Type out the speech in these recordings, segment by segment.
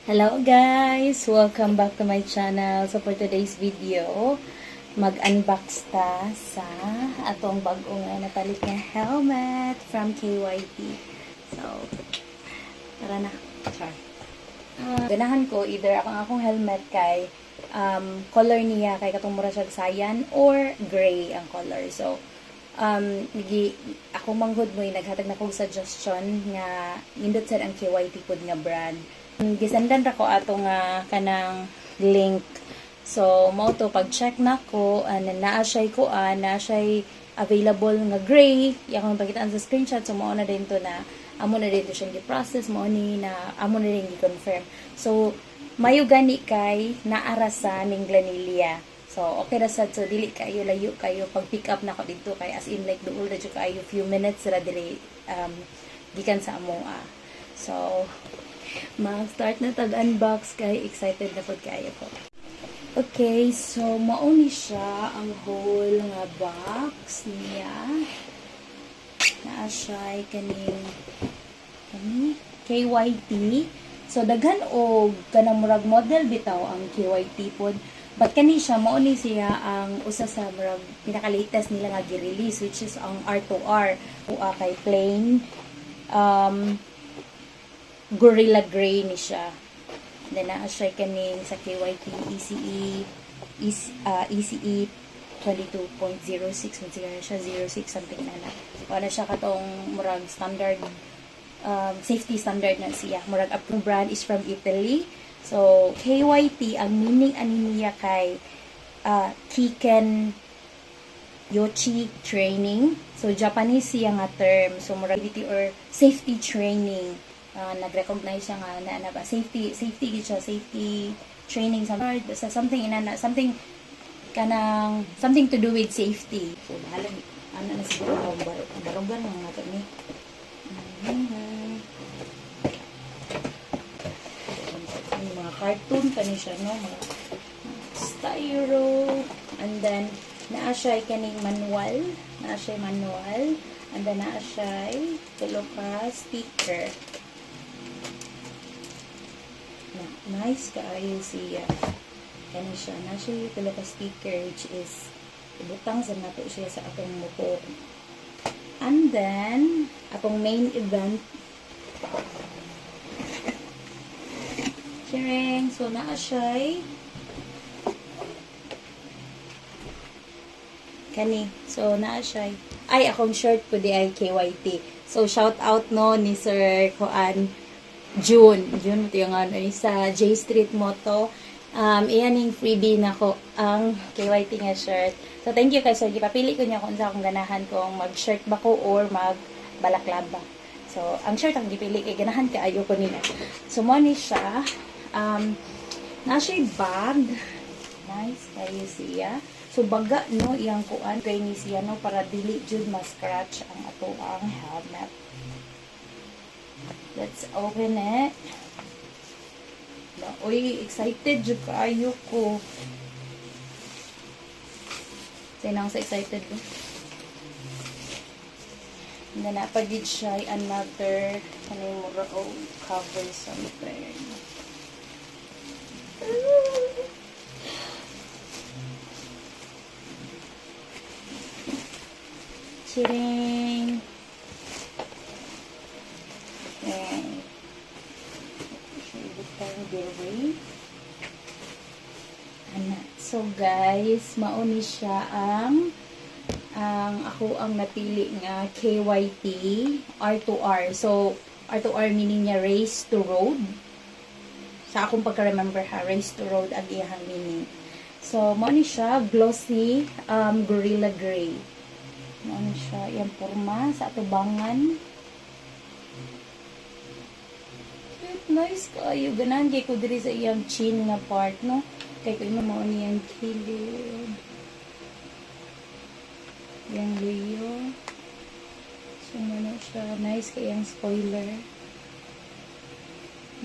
Hello guys! Welcome back to my channel. So for today's video, mag-unbox ta sa atong bagong napalit nga helmet from KYT. So, tara na. Ganahan ko either akong helmet kay color niya kay katong mura siya cyan or gray ang color. So, ako manghud mo naghatag na kong suggestion nga nindot sad ang KYT pod nga brand. Gisendan ra ko ato nga kanang link. So mao to pag check nako naa siya available nga gray. Yakong pakitaan sa screenshot so mao na din to na amo na din to siyang gi-process mo ni na amo na din gi-confirm. So mayo gani kay naara sa Minglanilla. So okay ra sad so dili kayo layo kayo pag pick up nako didto kay as in like duol ra jud kayo few minutes ra diri gikan sa amoa. So mag-start na tag-unbox kay excited na pod kayo ko. Okay, so mauni siya ang whole nga box niya. Naa siya kani KYT. So daghan og kanang murag model bitaw ang KYT pod. But kani siya mauni siya ang usa sa murag pinaka-latest nila nga gi-release which is ang R2R kay plain Gorilla Gray ni siya. Then naa siya kaning sa KYT ECE 22.06 man siya 06 something na. Wala siya katong murag standard safety standard na siya. Murag approved brand is from Italy. So KYT ang meaning ani niya kay Kiken Yoshi training. So Japanese siya nga term. So murag or safety training. Nag-recognize siya nga na ba safety training something kanang something to do with safety. So bahala na siguro ang barugan ng nato ni mga cartoon pa ni siya no mga styro and then naa siya kaning manual and then naa siya tulo ka sticker. Nice kaayo siya. Kani siya. Nasa yung tulo ka sticker which is ibutang sa nato siya sa atong motor. And then, atong main event. Sharing. So, naa siya kani. So, naa siya ay, akong shirt ko di ay KYT. So, shout out no ni Sir Kuan June ito yung sa J Street Moto. Iyan yung freebie na ko ang KYT nga shirt. So thank you kay Sir. Gipapili ko niya kung sa akong ganahan kung mag-shirt ba ko or mag-balaklava. So ang shirt ang gipili kay ganahan ka ayo ko nila. So mo ni siya na siya bag. Nice kayo siya. So baga no iyang kuan kay ni siya no para dili jud ma-scratch ang ato ang helmet. Let's open it. Uy, excited jud kaayo ko. Sinang sa excited ko. And then napagid siya another kanang mura cover something. Chiring. So guys, mauni siya ang ako ang napili nga KYT R2R. So R2R meaning niya race to road. Sa akong pagka-remember race to road ang iyang meaning. So mauni siya glossy Gorilla Gray. Mauni siya iyang porma sa atubangan. Nice kayo. Ganahan kay ko diri sa iyang chin na part, no? Kay ko mo niyang kilid. Yang liyo. So, ano siya. Nice kay iyang spoiler.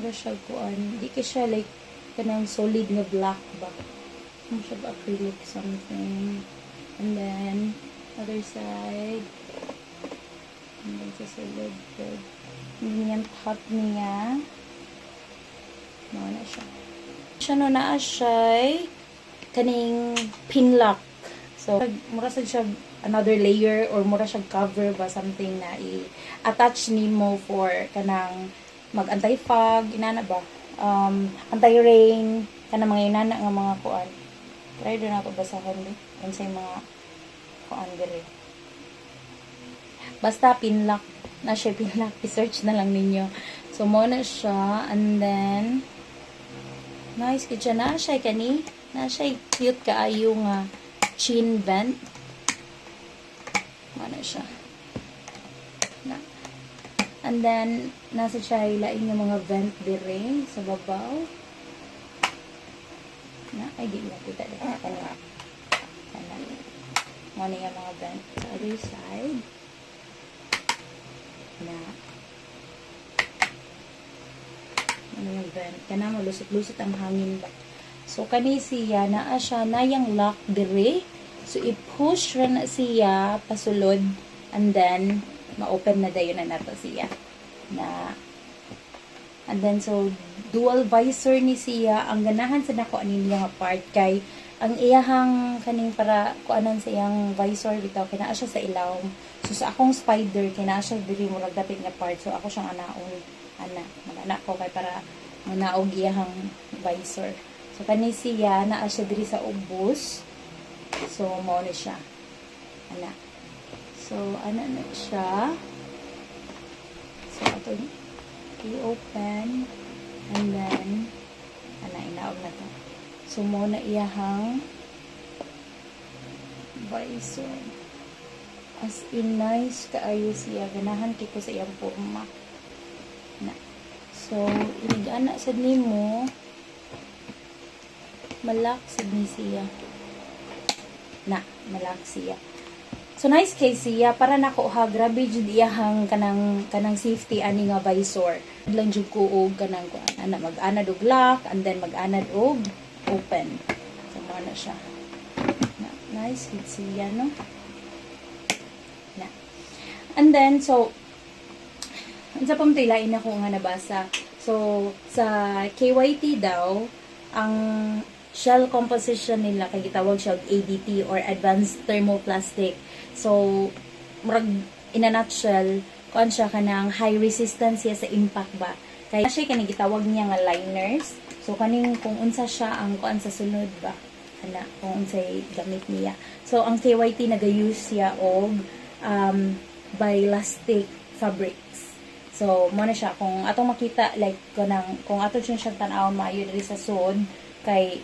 Ba siya kuan. Di ka siya like kanang solid na black ba? Ano siya ba acrylic something. And then, other side. And then sa solid. And then yung top niya. Mao na siya. Siya no naa siya kaning pin lock. So mura sad siya another layer or mura siya cover ba something na i-attach nimo for kanang mag anti-fog inana ba anti-rain kanang mga inana nga mga kuan. Try do na to basahan di unsay mga kuan diri. Basta pin lock na siya, pin lock i-search na lang ninyo. So mo na siya and then nice kid siya na siya kani na siya cute kaayo nga chin vent. Ano siya. Na. And then, nasa siya ilain yung mga vent dire sa babaw. Na, ay di na kita dito. Kanya. Ano yung mga vent sa other side. Na. Ano yung vent. Kana malusot-lusot ang hangin ba. So, kani siya, naa siya na yung lock dire. So, i-push ra na siya pasulod and then ma-open na dayon na nato siya. Na and then so dual visor ni siya ang ganahan sa nako ani nga part kay ang iyahang kaning para kuanan sa iyang visor bitaw kinaa siya sa ilawom. So sa akong spider kinaa siya diri murag dapit nga part. So ako siyang anaon magana ko kay para manaog iyahang visor. So kani siya naa siya diri sa ubos. So, mo na siya. Ana. So, ana na siya. So, ito i-open. And then, ana, inaog na to. So, mo na iyahang visor. As in, nice kaayo siya. Ganahan kiko sa iyang forma. Na. So, inigana sa nimo malak sa ni siya. Na malak siya. So nice kay siya para nako ha grabe jud iyahang kanang safety ani nga visor. Lang jud ko og kanang ana mag-anad og lock and then mag-anad og open. So mo na siya. Na, nice kay siya no. Na. And then so unsa pang tilain ako nga nabasa. So sa KYT daw ang shell composition nila kay gitawag siya ADT or Advanced Thermoplastic. So murag in a nutshell, kuan siya kanang high resistance siya sa impact ba. Kay siya kaning gitawag niya nga liners. So kaning kung unsa siya ang kuan sa sunod ba ana kung unsay gamit niya. So ang KYT naga-use siya og bioelastic fabrics. So mo na siya kung atong makita like kung ato siya tan-aw maayo diri sa sud kay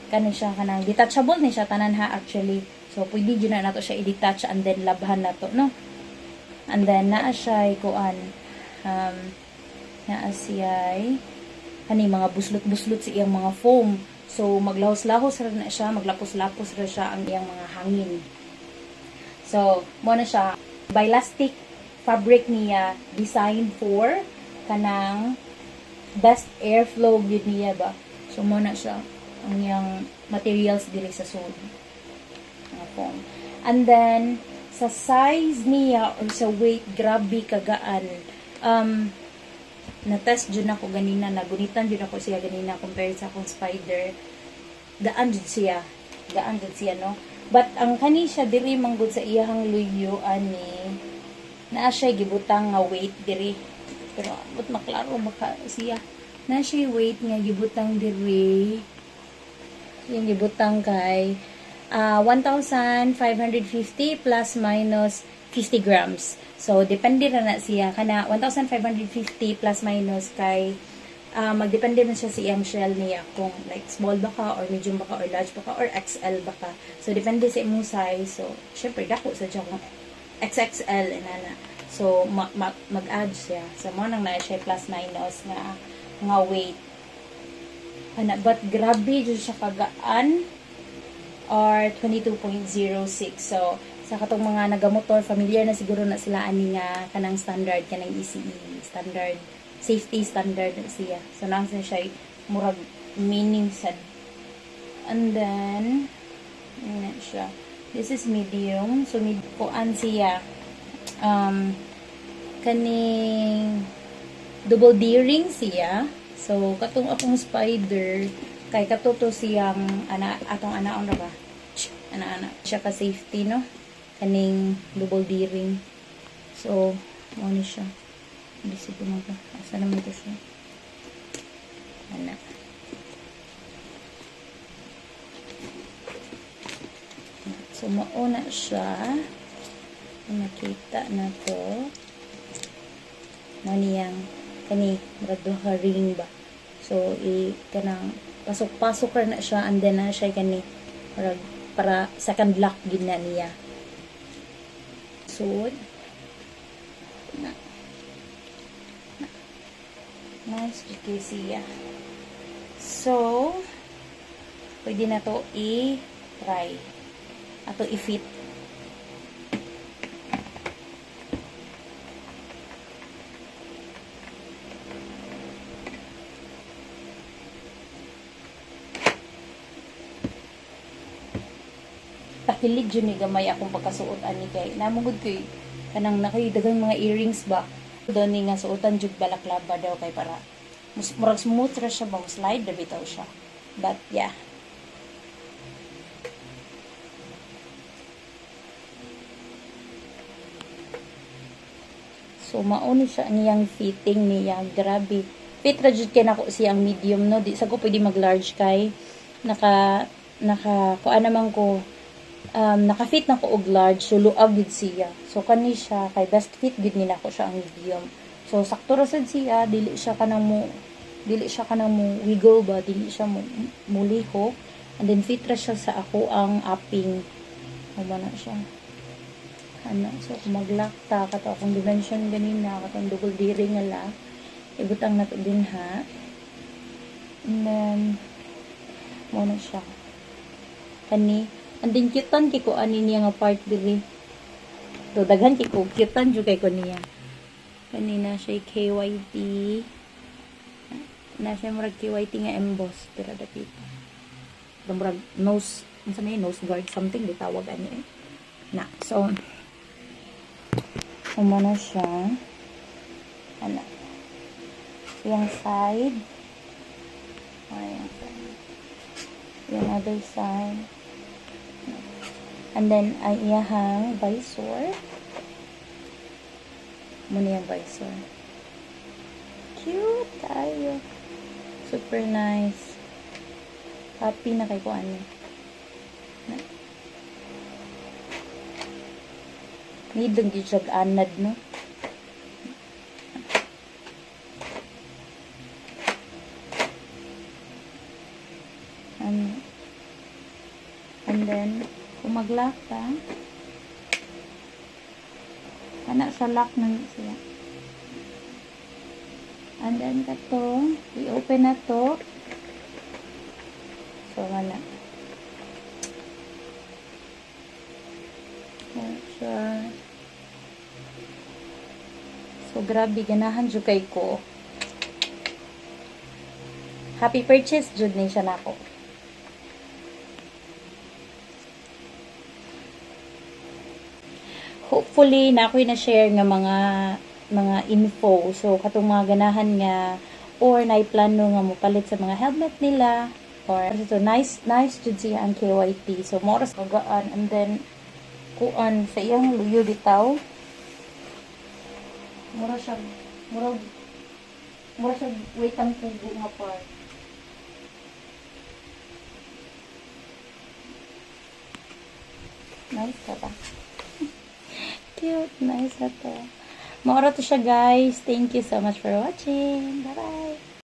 kanin siya kanang detachable ni siya tanan ha actually. So pwede jud na nato siya i-detach and then labhan nato no. And then naa siya kuan naa siya kani mga buslot-buslot sa iyang mga foam. So maglahos-lahos ra na siya, maglapos-lapos ra siya ang iyang mga hangin. So mo na siya bioelastic fabric niya designed for kanang best airflow gid niya ba. So mo na siya ang yung materials diri sa sud nga foam. And then sa size niya or sa weight grabe kagaan. Na-test jud ako ganina, nagunitan jud ako siya ganina compared sa akong spider. Gaan jud siya no. But ang kani siya diri manggod sa iyahang luyo ani naa siya gibutang nga weight diri. Pero but maklaro maka siya. Na siya weight nga gibutang diri. Yung gibutang kay 1,550 plus minus 50 grams. So, depende na siya. Kana 1,550 plus minus kay magdepende na siya sa iyang shell niya. Kung like small ba ka, or medium ba ka, or large ba ka, or XL ba ka. So, depende sa imong size. So, syempre, dako sa dyan XXL. Inana. So, mag-add siya. So, mo nang na siya plus minus nga weight. But grabe dyan siya kagaan or 22.06. So, sa katong mga nagamotor, familiar na siguro na sila ani nga kanang standard, kanang ECE standard, safety standard na siya. So, nasa siya murag meaning sad. And then, yun siya. This is medium. So, kuan siya. Kaning double D-ring siya. So katong akong spider kay katuto siyang atong anaon ra ba? Ana siya ka safety no. Kaning double D-ring. So mo ni siya. Bisig ko man ba. Asa naman to siya? Ana. So mauna siya. Nakita na to. Maniyang kani murag ring ba. So kanang pasok-pasok ra na siya and then na siya kani para second lock gid na niya. So na. Nice siya. So pwede na to i-try. Ato i-fit. Takilig yun ni gamay akong pagkasuot ani kay namugod koy kanang nakoy daghang mga earrings ba doon ni nga suotan jud balaklava daw kay para murag smooth ra siya ba slide na bitaw siya, but yeah. So mauni siya niyang fitting niya, grabe fit ra jud kay nako siyang medium no, di sa ko pwede mag large kay naka kuan naman ko naka-fit na ko og large, so luag gid siya. So kani siya kay best fit gid ni nako siya ang medium. So sakto ra sad siya, dili siya kanang mo wiggle ba, dili siya mo liho. And then fit ra siya sa ako ang upping. Ano na siya. So kung mag-lock ta kato akong dimension ganina, katong double D-ring nga lock, ibutang na to din ha. And then mo na siya. Kani and then cutean kay ko ani niya nga part diri. So daghan kay ko cutean jud kay ko niya. Kanina siya KYT. Na siya murag KYT nga emboss pero dapit. Murag nose, unsa may nose guard something ditawag ani. Na. So umano siya. Ana. Yung side. Ayan. Yung other side. And then, ay iyahang visor. Muna yung visor. Cute tayo. Super nice. Happy na kay ko ano. Need lang dito siya anad, no? And then, kung mag-lock ka, anak sa lock na siya. And then, kato, i-open na to. So, wala. So, grabe, ganahan dyan kay ko. Happy purchase, jud ni siya nako. Hopefully na ako'y na-share nga mga info. So katong mga ganahan nga or naiplano nga mo palit sa mga helmet nila or so nice jud siya ang KYT. So more kagaan and then kuan sa iyang luyo bitaw. Mura siya wait ang tubo nga part. Nice ka ba? Cute, nice na to. Maura to siya guys. Thank you so much for watching. Bye-bye!